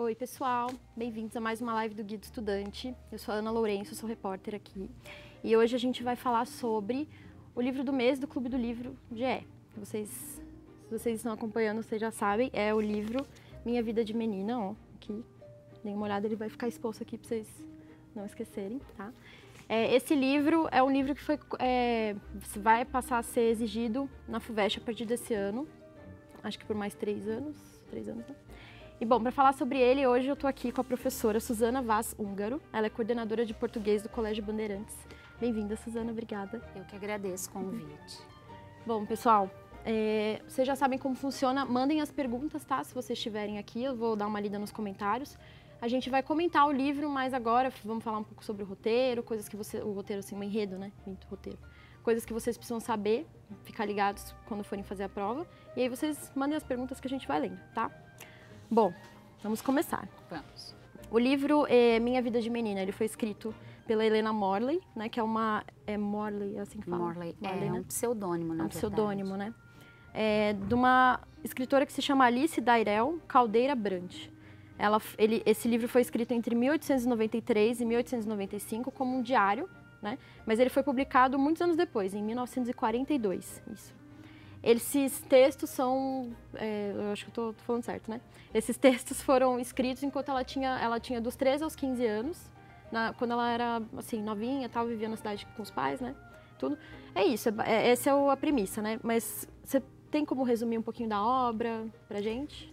Oi, pessoal. Bem-vindos a mais uma live do Guia do Estudante. Eu sou a Ana Lourenço, sou repórter aqui. E hoje a gente vai falar sobre o livro do mês do Clube do Livro GE. Se vocês estão acompanhando, vocês já sabem, é o livro Minha Vida de Menina, ó, aqui. Deem uma olhada, ele vai ficar exposto aqui para vocês não esquecerem, tá? Esse livro é um livro que vai passar a ser exigido na FUVEST a partir desse ano. Acho que por mais 3 anos. 3 anos, né? E bom, para falar sobre ele, hoje eu estou aqui com a professora Suzana Vaz Húngaro. Ela é coordenadora de português do Colégio Bandeirantes. Bem-vinda, Suzana, obrigada. Eu que agradeço o convite. Bom, pessoal, vocês já sabem como funciona. Mandem as perguntas, tá? Se vocês estiverem aqui, eu vou dar uma lida nos comentários. A gente vai comentar o livro, mas agora vamos falar um pouco sobre o roteiro, coisas que o roteiro, assim, um enredo, né? Muito roteiro. Coisas que vocês precisam saber, ficar ligados quando forem fazer a prova. E aí vocês mandem as perguntas que a gente vai lendo, tá? Bom, vamos começar. Vamos. O livro Minha Vida de Menina, ele foi escrito pela Helena Morley, né? Que é uma... Morley, é assim que fala? Morley é né? um pseudônimo, na verdade. É um pseudônimo, né? De uma escritora que se chama Alice Dairel Caldeira Brant. Esse livro foi escrito entre 1893 e 1895 como um diário, né? Mas ele foi publicado muitos anos depois, em 1942. Isso. Esses textos são... eu acho que eu tô falando certo, né? Esses textos foram escritos enquanto ela tinha dos 13 aos 15 anos, quando ela era, assim, novinha, tal, vivia na cidade com os pais, né? Tudo. É isso, essa é a premissa, né? Mas você tem como resumir um pouquinho da obra pra gente?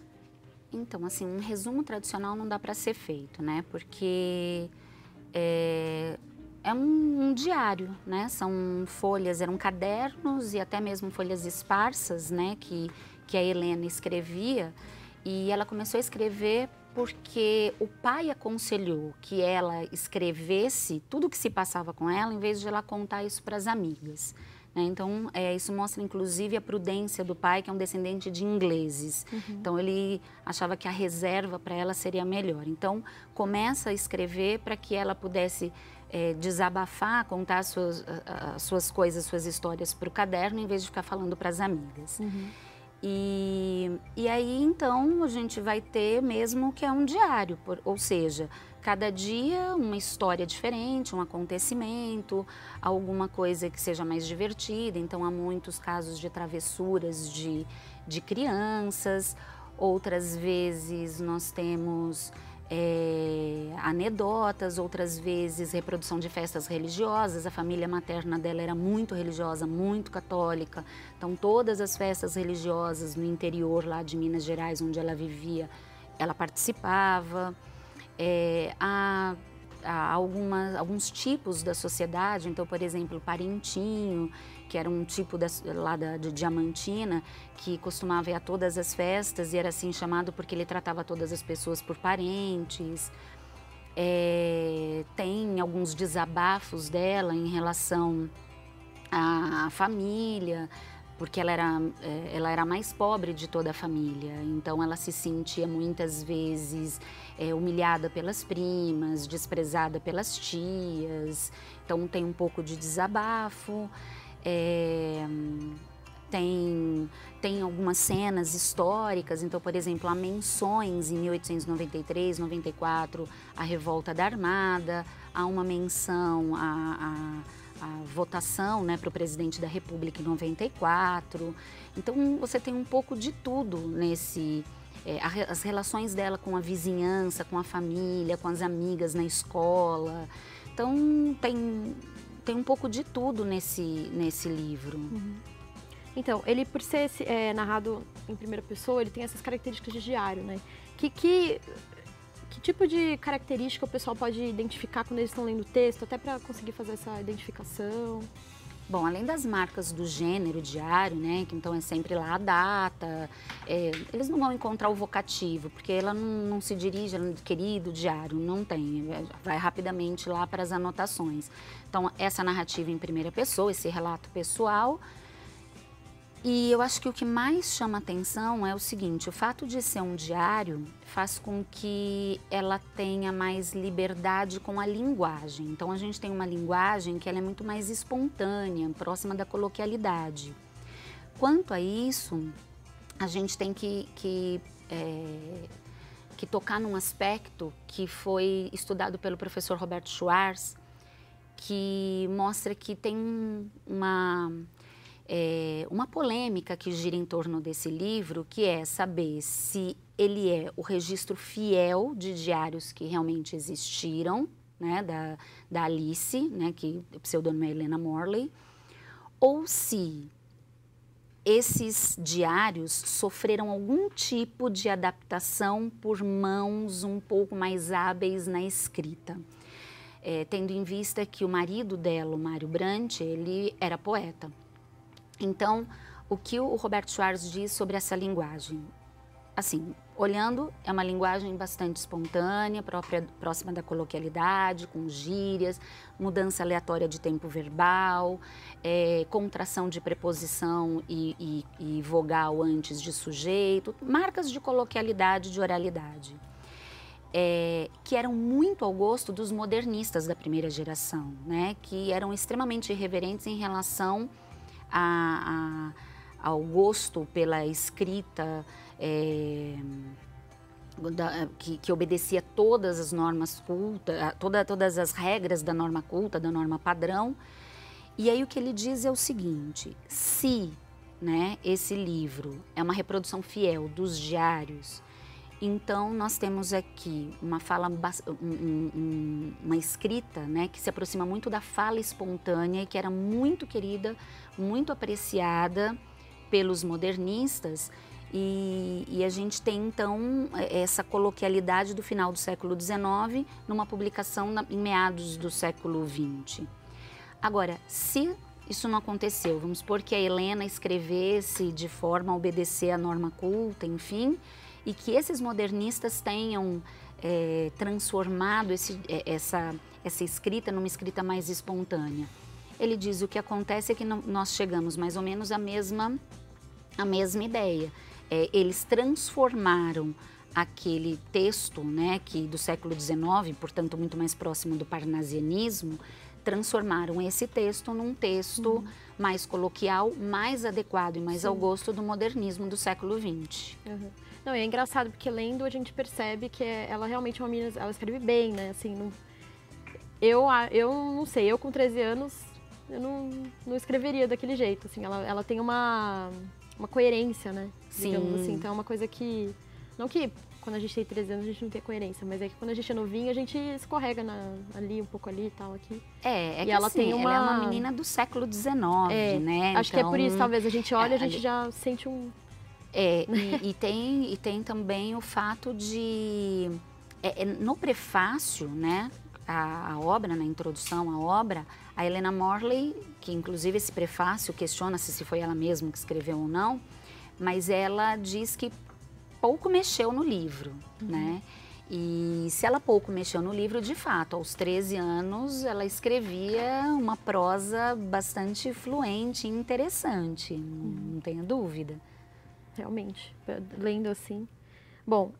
Então, assim, um resumo tradicional não dá para ser feito, né? Porque é um diário, né? São folhas, eram cadernos e até mesmo folhas esparsas, né? Que a Helena escrevia. E ela começou a escrever porque o pai aconselhou que ela escrevesse tudo o que se passava com ela, em vez de ela contar isso para as amigas. Né? Então, isso mostra, inclusive, a prudência do pai, que é um descendente de ingleses. Uhum. Então, ele achava que a reserva para ela seria melhor. Então, começa a escrever para que ela pudesse desabafar, contar as suas coisas, suas histórias para o caderno, em vez de ficar falando para as amigas. Uhum. E aí, então, a gente vai ter mesmo que é um diário, ou seja, cada dia uma história diferente, um acontecimento, alguma coisa que seja mais divertida. Então, há muitos casos de travessuras de crianças, outras vezes nós temos anedotas, outras vezes reprodução de festas religiosas. A família materna dela era muito religiosa, muito católica, então todas as festas religiosas no interior lá de Minas Gerais, onde ela vivia, ela participava. Há alguns tipos da sociedade, então, por exemplo, o parentinho, que era um tipo lá de Diamantina, que costumava ir a todas as festas e era assim chamado porque ele tratava todas as pessoas por parentes. Tem alguns desabafos dela em relação à família, porque ela era a mais pobre de toda a família, então ela se sentia muitas vezes humilhada pelas primas, desprezada pelas tias, então tem um pouco de desabafo. Tem algumas cenas históricas, então, por exemplo, há menções em 1893, 94, a revolta da Armada, há uma menção a votação, né, para o presidente da República em 94. Então, você tem um pouco de tudo nesse... as relações dela com a vizinhança, com a família, com as amigas na escola. Então, tem um pouco de tudo nesse livro. Uhum. Então, ele, por ser narrado em primeira pessoa, ele tem essas características de diário, né? Que tipo de característica o pessoal pode identificar quando eles estão lendo o texto, até para conseguir fazer essa identificação? Bom, além das marcas do gênero diário, né, que então é sempre lá a data, eles não vão encontrar o vocativo, porque ela não se dirige, querido diário, não tem, vai rapidamente lá para as anotações. Então, essa narrativa em primeira pessoa, esse relato pessoal. E eu acho que o que mais chama atenção é o seguinte: o fato de ser um diário faz com que ela tenha mais liberdade com a linguagem. Então, a gente tem uma linguagem que ela é muito mais espontânea, próxima da coloquialidade. Quanto a isso, a gente tem que tocar num aspecto que foi estudado pelo professor Roberto Schwarz, que mostra que tem uma polêmica que gira em torno desse livro, que é saber se ele é o registro fiel de diários que realmente existiram, né, da Alice, né, que o pseudônimo é Helena Morley, ou se esses diários sofreram algum tipo de adaptação por mãos um pouco mais hábeis na escrita. Tendo em vista que o marido dela, o Mário Brant, ele era poeta. Então, o que o Roberto Schwarz diz sobre essa linguagem? Assim, olhando, é uma linguagem bastante espontânea, próxima da coloquialidade, com gírias, mudança aleatória de tempo verbal, contração de preposição e vogal antes de sujeito, marcas de coloquialidade, de oralidade. Que eram muito ao gosto dos modernistas da primeira geração, né? Que eram extremamente irreverentes em relação ao gosto pela escrita, que obedecia todas as normas cultas, todas as regras da norma culta, da norma padrão. E aí o que ele diz é o seguinte: se, né, esse livro é uma reprodução fiel dos diários, então nós temos aqui uma fala, uma escrita, né, que se aproxima muito da fala espontânea e que era muito querida, muito apreciada pelos modernistas, e a gente tem então essa coloquialidade do final do século XIX numa publicação em meados do século XX. Agora, se isso não aconteceu, vamos supor que a Helena escrevesse de forma a obedecer à norma culta, enfim, e que esses modernistas tenham transformado essa escrita numa escrita mais espontânea. Ele diz: o que acontece é que nós chegamos mais ou menos à mesma ideia. Eles transformaram aquele texto, né, que do século XIX, portanto muito mais próximo do parnasianismo, transformaram esse texto num texto mais coloquial, mais adequado e mais ao gosto do modernismo do século XX. Uhum. Não, é engraçado porque lendo a gente percebe que ela realmente é uma menina, ela escreve bem, né? Assim, eu não sei, eu com 13 anos eu não escreveria daquele jeito, assim, ela tem uma coerência, né? Sim. Digamos assim, então é uma coisa que, não que quando a gente tem 13 anos a gente não tem coerência, mas é que quando a gente é novinho a gente escorrega ali, um pouco ali e tal, aqui. É e que ela assim, tem ela é uma menina do século XIX, né? Acho que é por isso, Então, talvez, a gente olha, a gente já sente um... e tem também o fato de, no prefácio, né, a obra, na introdução à obra, a Helena Morley, que inclusive esse prefácio questiona-se se foi ela mesma que escreveu ou não, mas ela diz que pouco mexeu no livro, né? E se ela pouco mexeu no livro, de fato, aos 13 anos, ela escrevia uma prosa bastante fluente e interessante, não tenho dúvida. Realmente, lendo assim. Bom,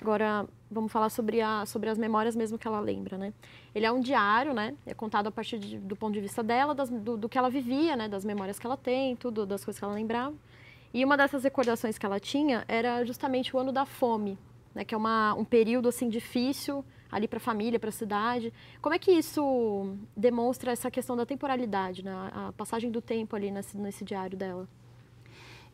agora vamos falar sobre as memórias mesmo que ela lembra, né? Ele é um diário, né? É contado a partir do ponto de vista dela, do que ela vivia, né? Das memórias que ela tem, tudo, das coisas que ela lembrava. E uma dessas recordações que ela tinha era justamente o ano da fome, né? Que é um período assim difícil ali para a família, para a cidade. Como é que isso demonstra essa questão da temporalidade, né? A passagem do tempo ali nesse diário dela?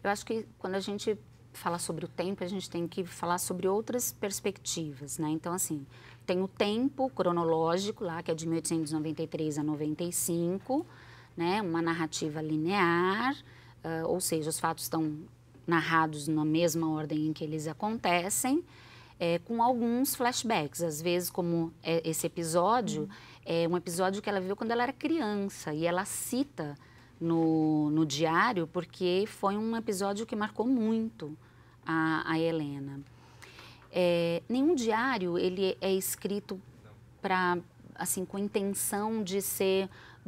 Eu acho que quando a gente fala sobre o tempo, a gente tem que falar sobre outras perspectivas, né? Então, assim, tem o tempo cronológico lá, que é de 1893 a 95, né? Uma narrativa linear, ou seja, os fatos estão narrados na mesma ordem em que eles acontecem, com alguns flashbacks. Às vezes, como esse episódio, é um episódio que ela viveu quando ela era criança, e ela cita no diário porque foi um episódio que marcou muito a Helena. Nenhum diário ele é escrito assim, com intenção de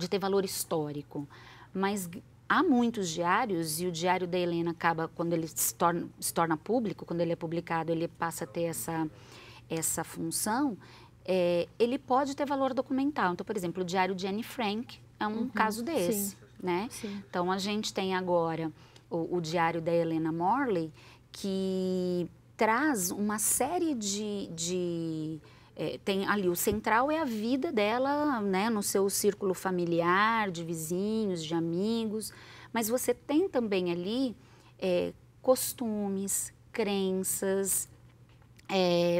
ter valor histórico, mas há muitos diários, e o diário da Helena acaba, quando ele se torna público, quando ele é publicado, ele passa a ter essa função, ele pode ter valor documental. Então, por exemplo, o diário de Anne Frank é um caso desse. Sim. Né? Sim. Então, a gente tem agora o diário da Helena Morley, que traz uma série tem ali, o central é a vida dela, né, no seu círculo familiar, de vizinhos, de amigos, mas você tem também ali costumes, crenças,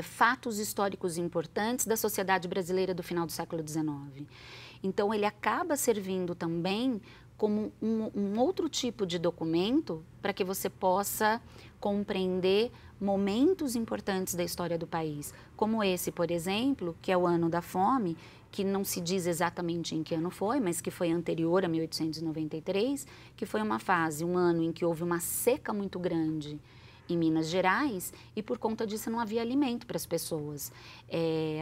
fatos históricos importantes da sociedade brasileira do final do século XIX. Então, ele acaba servindo também como um outro tipo de documento para que você possa compreender momentos importantes da história do país, como esse, por exemplo, que é o Ano da Fome, que não se diz exatamente em que ano foi, mas que foi anterior a 1893, que foi uma fase, um ano em que houve uma seca muito grande em Minas Gerais e por conta disso não havia alimento para as pessoas.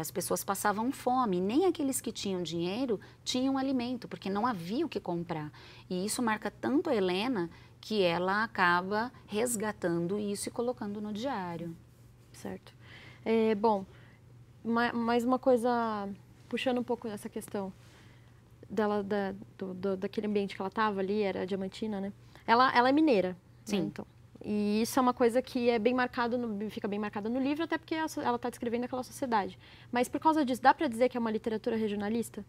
As pessoas passavam fome, nem aqueles que tinham dinheiro tinham alimento, porque não havia o que comprar. E isso marca tanto a Helena que ela acaba resgatando isso e colocando no diário. Certo. Bom, mais uma coisa, puxando um pouco essa questão dela, daquele ambiente que ela estava ali, era Diamantina, né? Ela é mineira. Sim. Né, então. E isso é uma coisa que é bem marcado, fica bem marcada no livro, até porque ela está descrevendo aquela sociedade. Mas por causa disso, dá para dizer que é uma literatura regionalista?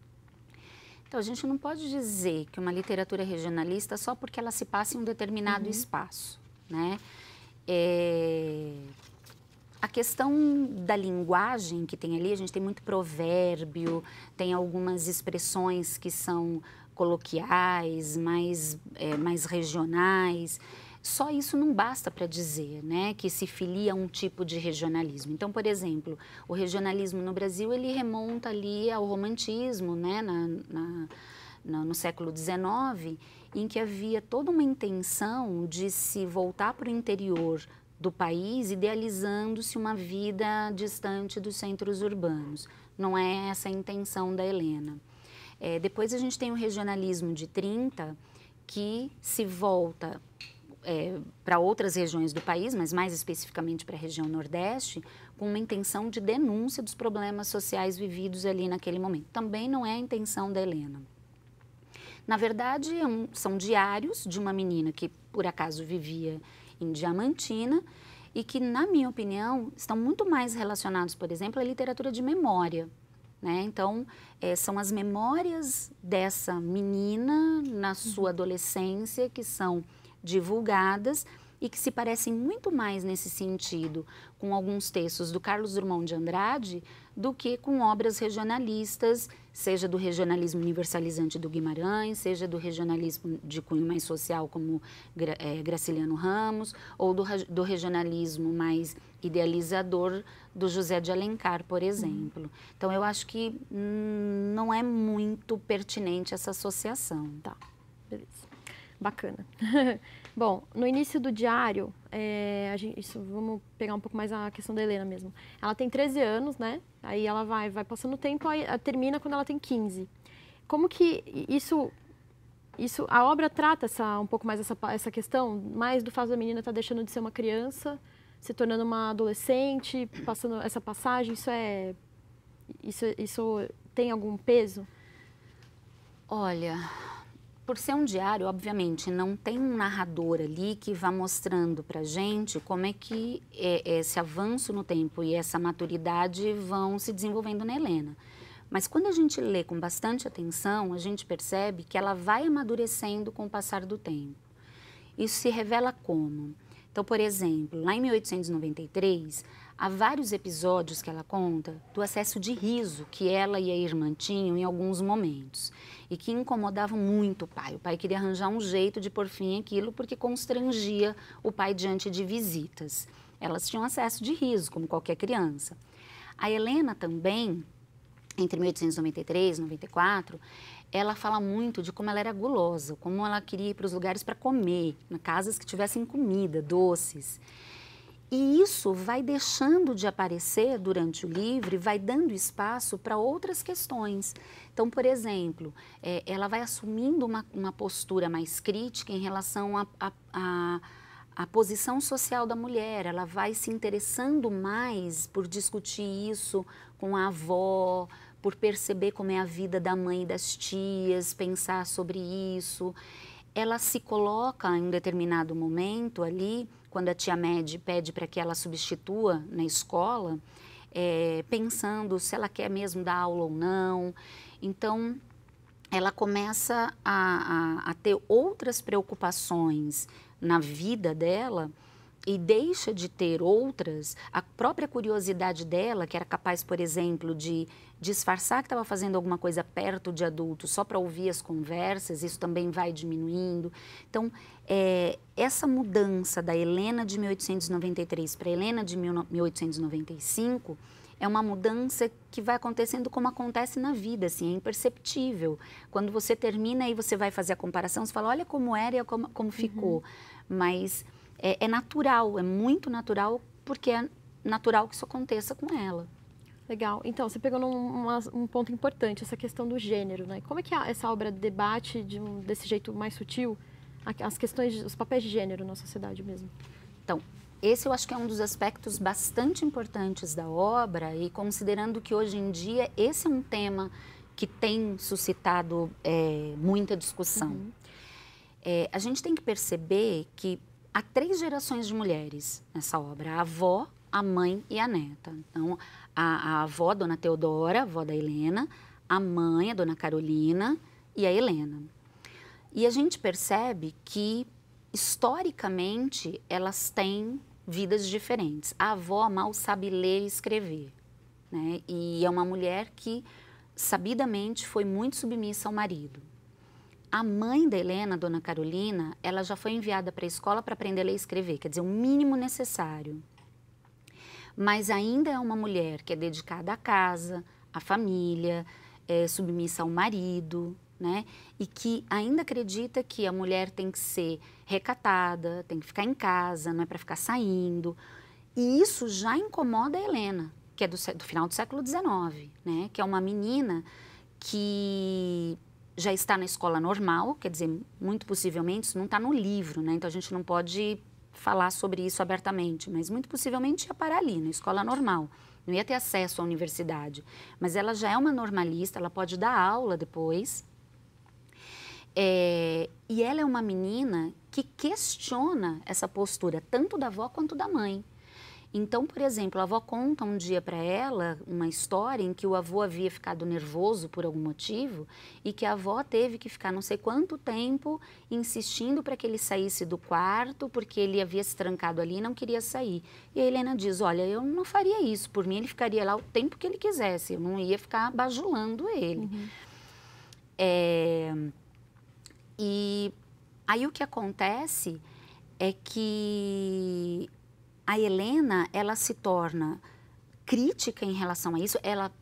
Então, a gente não pode dizer que uma literatura regionalista só porque ela se passa em um determinado espaço, né? A questão da linguagem que tem ali, a gente tem muito provérbio, tem algumas expressões que são coloquiais, mais regionais. Só isso não basta para dizer, né, que se filia a um tipo de regionalismo. Então, por exemplo, o regionalismo no Brasil, ele remonta ali ao romantismo, né, no século XIX, em que havia toda uma intenção de se voltar para o interior do país, idealizando-se uma vida distante dos centros urbanos. Não é essa a intenção da Helena. Depois a gente tem o regionalismo de 30, que se volta para outras regiões do país, mas mais especificamente para a região Nordeste, com uma intenção de denúncia dos problemas sociais vividos ali naquele momento. Também não é a intenção da Helena. Na verdade, são diários de uma menina que, por acaso, vivia em Diamantina e que, na minha opinião, estão muito mais relacionados, por exemplo, à literatura de memória, né? Então, são as memórias dessa menina na sua adolescência que são divulgadas e que se parecem muito mais nesse sentido com alguns textos do Carlos Drummond de Andrade do que com obras regionalistas, seja do regionalismo universalizante do Guimarães, seja do regionalismo de cunho mais social como Graciliano Ramos, ou do regionalismo mais idealizador do José de Alencar, por exemplo. Então, eu acho que não é muito pertinente essa associação. Tá, beleza. Bacana. Bom, no início do diário, vamos pegar um pouco mais a questão da Helena mesmo. Ela tem 13 anos, né? Aí ela vai passando o tempo, aí termina quando ela tem 15. Como que a obra trata um pouco mais essa questão, mais do fato da menina estar deixando de ser uma criança, se tornando uma adolescente, passando essa passagem, isso tem algum peso? Olha, por ser um diário, obviamente, não tem um narrador ali que vá mostrando para a gente como é que esse avanço no tempo e essa maturidade vão se desenvolvendo na Helena. Mas quando a gente lê com bastante atenção, a gente percebe que ela vai amadurecendo com o passar do tempo. Isso se revela como? Então, por exemplo, lá em 1893, há vários episódios que ela conta do acesso de riso que ela e a irmã tinham em alguns momentos e que incomodavam muito o pai. O pai queria arranjar um jeito de pôr fim àquilo porque constrangia o pai diante de visitas. Elas tinham acesso de riso, como qualquer criança. A Helena também, entre 1893 e 94, ela fala muito de como ela era gulosa, como ela queria ir para os lugares para comer, em casas que tivessem comida, doces. E isso vai deixando de aparecer durante o livro e vai dando espaço para outras questões. Então, por exemplo, ela vai assumindo uma postura mais crítica em relação à posição social da mulher. Ela vai se interessando mais por discutir isso com a avó, por perceber como é a vida da mãe e das tias, pensar sobre isso. Ela se coloca em um determinado momento ali quando a tia Med pede para que ela substitua na escola, pensando se ela quer mesmo dar aula ou não. Então, ela começa a ter outras preocupações na vida dela e deixa de ter outras. A própria curiosidade dela, que era capaz, por exemplo, de disfarçar que estava fazendo alguma coisa perto de adultos só para ouvir as conversas, isso também vai diminuindo. Então, essa mudança da Helena de 1893 para a Helena de 1895 é uma mudança que vai acontecendo como acontece na vida, assim, é imperceptível. Quando você termina e você vai fazer a comparação, você fala, olha como era e como ficou. Mas é natural, é muito natural, porque é natural que isso aconteça com ela. Legal. Então, você pegou um ponto importante, essa questão do gênero, né? Como é que essa obra debate desse jeito mais sutil as questões, os papéis de gênero na sociedade mesmo? Então, esse eu acho que é um dos aspectos bastante importantes da obra, e considerando que hoje em dia esse é um tema que tem suscitado muita discussão. A gente tem que perceber que há 3 gerações de mulheres nessa obra: a avó, a mãe e a neta. Então, a avó, Dona Teodora, avó da Helena, a mãe, a Dona Carolina e a Helena. E a gente percebe que, historicamente, elas têm vidas diferentes. A avó mal sabe ler e escrever, né? E é uma mulher que, sabidamente, foi muito submissa ao marido. A mãe da Helena, Dona Carolina, ela já foi enviada para a escola para aprender a ler e escrever, quer dizer, o mínimo necessário. Mas ainda é uma mulher que é dedicada à casa, à família, submissa ao marido, né? E que ainda acredita que a mulher tem que ser recatada, tem que ficar em casa, não é para ficar saindo. E isso já incomoda a Helena, que é do final do século XIX, né? Que é uma menina que já está na escola normal, quer dizer, muito possivelmente, isso não está no livro, né? Então a gente não pode falar sobre isso abertamente, mas muito possivelmente ia parar ali, na escola normal. Não ia ter acesso à universidade. Mas ela já é uma normalista, ela pode dar aula depois. E ela é uma menina que questiona essa postura, tanto da avó quanto da mãe. Então, por exemplo, a avó conta um dia para ela uma história em que o avô havia ficado nervoso por algum motivo e que a avó teve que ficar não sei quanto tempo insistindo para que ele saísse do quarto, porque ele havia se trancado ali e não queria sair. E a Helena diz, olha, eu não faria isso, por mim ele ficaria lá o tempo que ele quisesse, eu não ia ficar bajulando ele. E aí o que acontece é que a Helena, ela se torna crítica em relação a isso, ela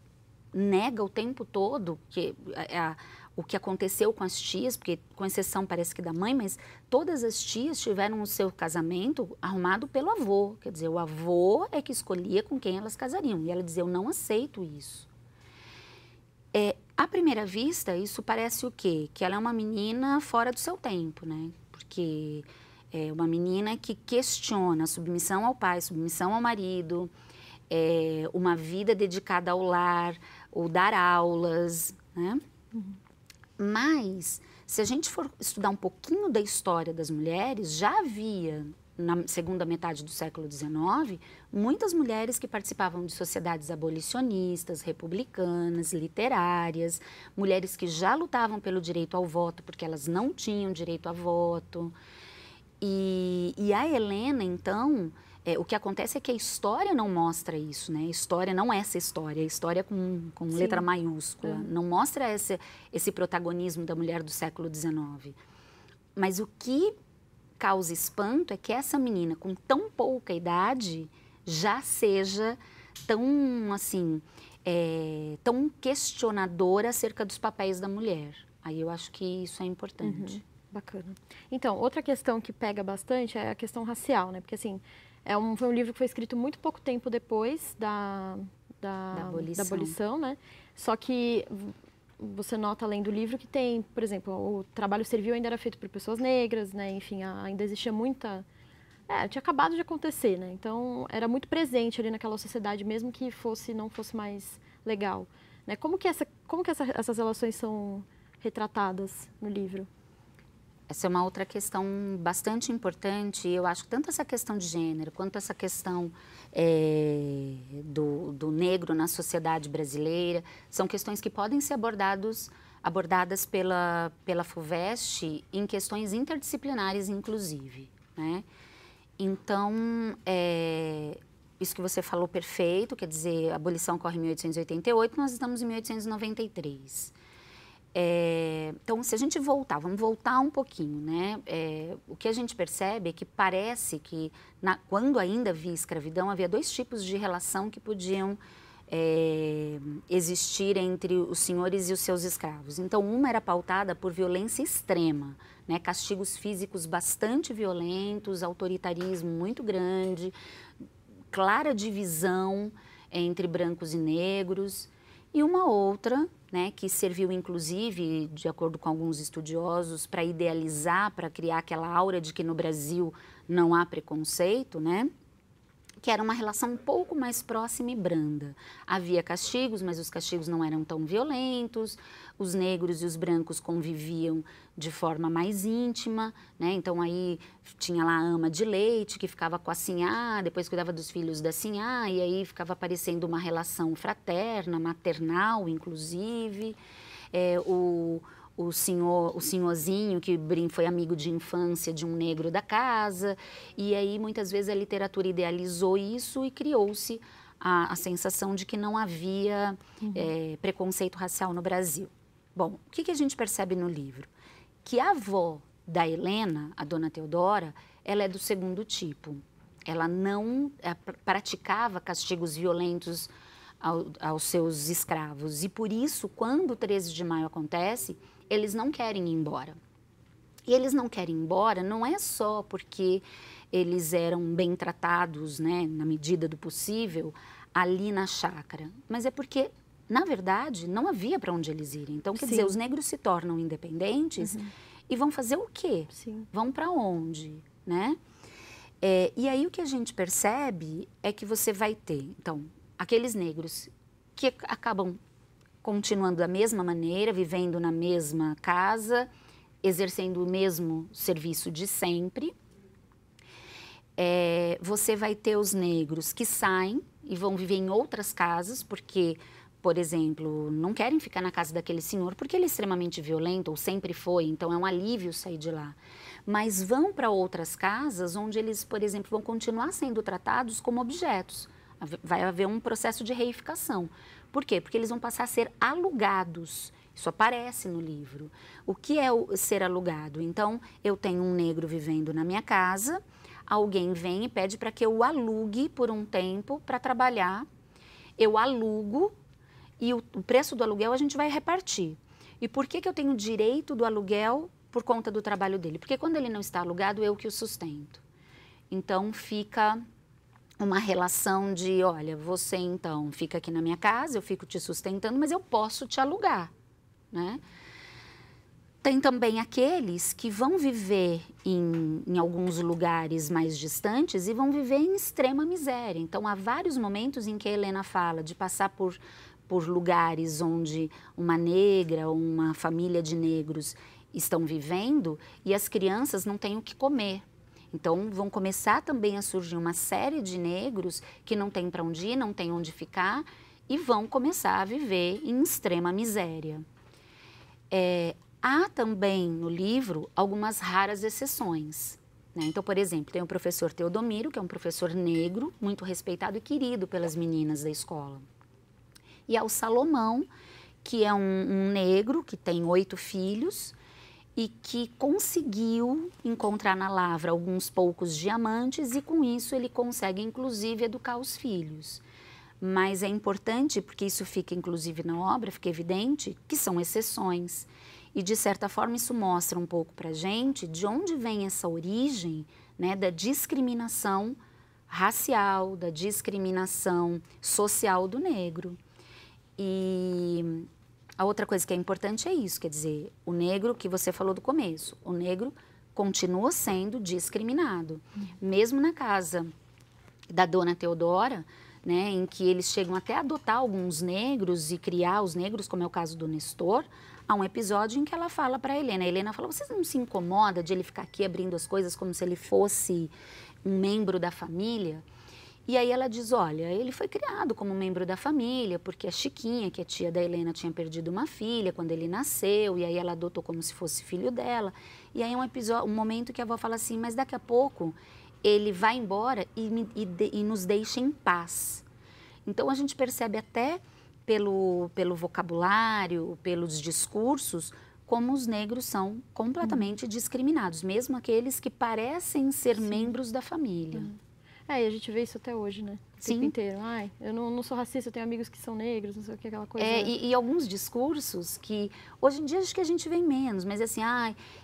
nega o tempo todo o que aconteceu com as tias, porque com exceção parece que da mãe, mas todas as tias tiveram o seu casamento arrumado pelo avô, quer dizer, o avô é que escolhia com quem elas casariam, e ela dizia, eu não aceito isso. À primeira vista, isso parece o quê? Que ela é uma menina fora do seu tempo, né? Porque é uma menina que questiona a submissão ao pai, submissão ao marido, uma vida dedicada ao lar, ou dar aulas, né? Mas, se a gente for estudar um pouquinho da história das mulheres, já havia, na segunda metade do século XIX, muitas mulheres que participavam de sociedades abolicionistas, republicanas, literárias, mulheres que já lutavam pelo direito ao voto, porque elas não tinham direito a voto. E a Helena, então, o que acontece é que a história não mostra isso, né? A história não é essa história, a história com letra maiúscula. Não mostra esse protagonismo da mulher do século XIX. Mas o que causa espanto é que essa menina, com tão pouca idade, já seja tão, assim, tão questionadora acerca dos papéis da mulher. Aí eu acho que isso é importante. Bacana. Então, outra questão que pega bastante é a questão racial, né? Porque, assim, foi um livro que foi escrito muito pouco tempo depois da abolição, né? Só que você nota, além do livro, que tem, por exemplo, o trabalho servil ainda era feito por pessoas negras, né? Enfim, ainda existia muita... tinha acabado de acontecer, né? Então, era muito presente ali naquela sociedade, mesmo que não fosse mais legal, né? Como que essas relações são retratadas no livro? Essa é uma outra questão bastante importante. Eu acho que tanto essa questão de gênero, quanto essa questão do negro na sociedade brasileira, são questões que podem ser abordadas pela FUVEST em questões interdisciplinares, inclusive, né? Então, isso que você falou perfeito, quer dizer, a abolição ocorre em 1888, nós estamos em 1893. Então, se a gente vamos voltar um pouquinho, né? O que a gente percebe é que parece que, quando ainda havia escravidão, havia dois tipos de relação que podiam existir entre os senhores e os seus escravos. Então, uma era pautada por violência extrema, né? Castigos físicos bastante violentos, autoritarismo muito grande, clara divisão entre brancos e negros. E uma outra, né, que serviu inclusive, de acordo com alguns estudiosos, para idealizar, para criar aquela aura de que no Brasil não há preconceito, né, que era uma relação um pouco mais próxima e branda. Havia castigos, mas os castigos não eram tão violentos, os negros e os brancos conviviam de forma mais íntima, né? Então aí tinha lá a ama de leite que ficava com a sinhá, depois cuidava dos filhos da sinhá, e aí ficava aparecendo uma relação fraterna, maternal, inclusive. O senhorzinho que foi amigo de infância de um negro da casa, e aí muitas vezes a literatura idealizou isso e criou-se a sensação de que não havia preconceito racial no Brasil. Bom, o que a gente percebe no livro? Que a avó da Helena, a dona Teodora, ela é do segundo tipo. Ela não praticava castigos violentos aos seus escravos, e por isso, quando o 13 de maio acontece, eles não querem ir embora. E eles não querem ir embora não é só porque eles eram bem tratados, né, na medida do possível, ali na chácara, mas é porque, na verdade, não havia para onde eles irem. Então, quer dizer, os negros se tornam independentes e vão fazer o quê? Sim. Vão para onde, né? E aí o que a gente percebe é que você vai ter, então, aqueles negros que acabam continuando da mesma maneira, vivendo na mesma casa, exercendo o mesmo serviço de sempre. Você vai ter os negros que saem e vão viver em outras casas, porque, por exemplo, não querem ficar na casa daquele senhor, porque ele é extremamente violento, ou sempre foi, então é um alívio sair de lá. Mas vão para outras casas onde eles, por exemplo, vão continuar sendo tratados como objetos. Vai haver um processo de reificação. Por quê? Porque eles vão passar a ser alugados. Isso aparece no livro. O que é ser alugado? Então, eu tenho um negro vivendo na minha casa, alguém vem e pede para que eu o alugue por um tempo para trabalhar. Eu alugo e o preço do aluguel a gente vai repartir. E por que eu tenho direito do aluguel? Por conta do trabalho dele. Porque quando ele não está alugado, eu que o sustento. Então, fica uma relação de, olha, você então fica aqui na minha casa, eu fico te sustentando, mas eu posso te alugar, né? Tem também aqueles que vão viver em alguns lugares mais distantes e vão viver em extrema miséria. Então, há vários momentos em que a Helena fala de passar por lugares onde uma negra ou uma família de negros estão vivendo e as crianças não têm o que comer. Então, vão começar também a surgir uma série de negros que não têm para onde ir, não têm onde ficar e vão começar a viver em extrema miséria. Há também no livro algumas raras exceções, né? Então, por exemplo, tem o professor Teodomiro, que é um professor negro, muito respeitado e querido pelas meninas da escola. E há o Salomão, que é um negro que tem 8 filhos, e que conseguiu encontrar na lavra alguns poucos diamantes e com isso ele consegue inclusive educar os filhos. Mas é importante, porque isso fica inclusive na obra, fica evidente, que são exceções. E de certa forma isso mostra um pouco para a gente de onde vem essa origem, né, da discriminação racial, da discriminação social do negro. E a outra coisa que é importante é isso, quer dizer, o negro que você falou do começo, o negro continua sendo discriminado. Mesmo na casa da dona Teodora, né, em que eles chegam até a adotar alguns negros e criar os negros, como é o caso do Nestor, há um episódio em que ela fala para a Helena fala, você não se incomoda de ele ficar aqui abrindo as coisas como se ele fosse um membro da família? E aí ela diz, olha, ele foi criado como membro da família, porque a Chiquinha, que é tia da Helena, tinha perdido uma filha quando ele nasceu, e aí ela adotou como se fosse filho dela. E aí um momento que a avó fala assim, mas daqui a pouco ele vai embora e nos deixa em paz. Então a gente percebe até pelo vocabulário, pelos discursos, como os negros são completamente discriminados, mesmo aqueles que parecem ser membros da família. E a gente vê isso até hoje, né? O tempo inteiro. Ai, eu não sou racista, eu tenho amigos que são negros, não sei o que, aquela coisa. E alguns discursos que, hoje em dia, acho que a gente vê menos, mas assim,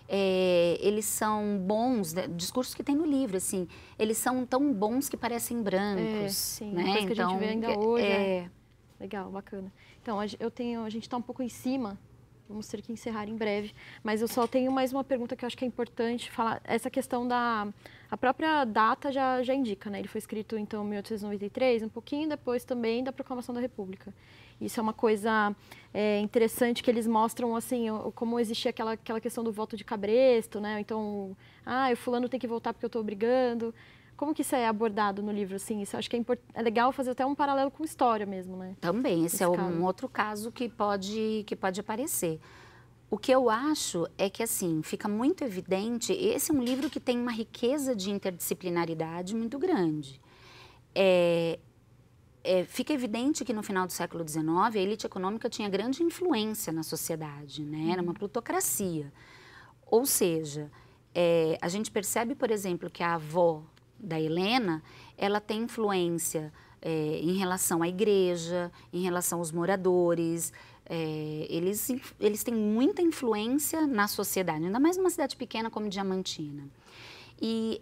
eles são bons, né? Discursos que tem no livro, assim, eles são tão bons que parecem brancos. Sim, né? Coisa que a gente vê ainda hoje. Legal, bacana. Então, a gente está um pouco em cima, vamos ter que encerrar em breve, mas eu só tenho mais uma pergunta que eu acho que é importante falar. Essa questão a própria data já indica, né? Ele foi escrito, então, em 1893, um pouquinho depois também da Proclamação da República. Isso é uma coisa interessante que eles mostram, assim, como existia aquela questão do voto de cabresto, né? Então, o fulano tem que voltar porque eu estou obrigando. Como que isso é abordado no livro, assim? Isso eu acho que é legal fazer até um paralelo com história mesmo, né? Também, esse é um outro caso que pode aparecer. O que eu acho é que, assim, fica muito evidente, esse é um livro que tem uma riqueza de interdisciplinaridade muito grande. Fica evidente que no final do século XIX a elite econômica tinha grande influência na sociedade, né? Era uma plutocracia. Ou seja, a gente percebe, por exemplo, que a avó da Helena, ela tem influência em relação à igreja, em relação aos moradores. Eles têm muita influência na sociedade, ainda mais numa cidade pequena como Diamantina. E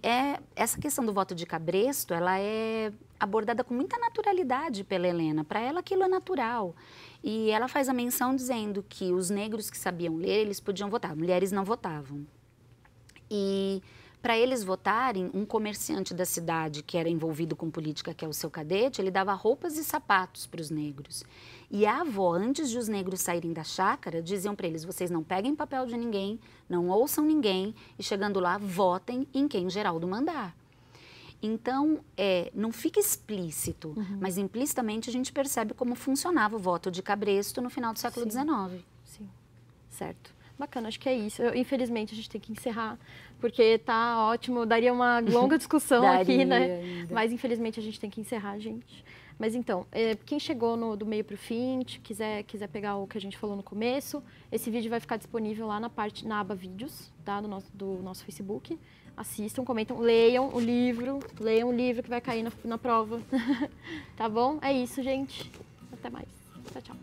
essa questão do voto de cabresto, ela é abordada com muita naturalidade pela Helena. Para ela, aquilo é natural. E ela faz a menção dizendo que os negros que sabiam ler, eles podiam votar, mulheres não votavam. E para eles votarem, um comerciante da cidade que era envolvido com política, que é o seu cadete, ele dava roupas e sapatos para os negros. E a avó, antes de os negros saírem da chácara, diziam para eles, vocês não peguem papel de ninguém, não ouçam ninguém, e chegando lá, votem em quem Geraldo mandar. Então, não fica explícito, mas implicitamente a gente percebe como funcionava o voto de cabresto no final do século XIX. Sim, certo. Bacana, acho que é isso. Infelizmente, a gente tem que encerrar, porque tá ótimo, daria uma longa discussão aqui, né? Ainda. Mas, infelizmente, a gente tem que encerrar, gente. Mas, então, quem chegou do meio para o fim, quiser pegar o que a gente falou no começo, esse vídeo vai ficar disponível lá na aba Vídeos, tá? Do nosso Facebook. Assistam, comentam, leiam o livro que vai cair na prova. Tá bom? É isso, gente. Até mais. Tchau, tchau.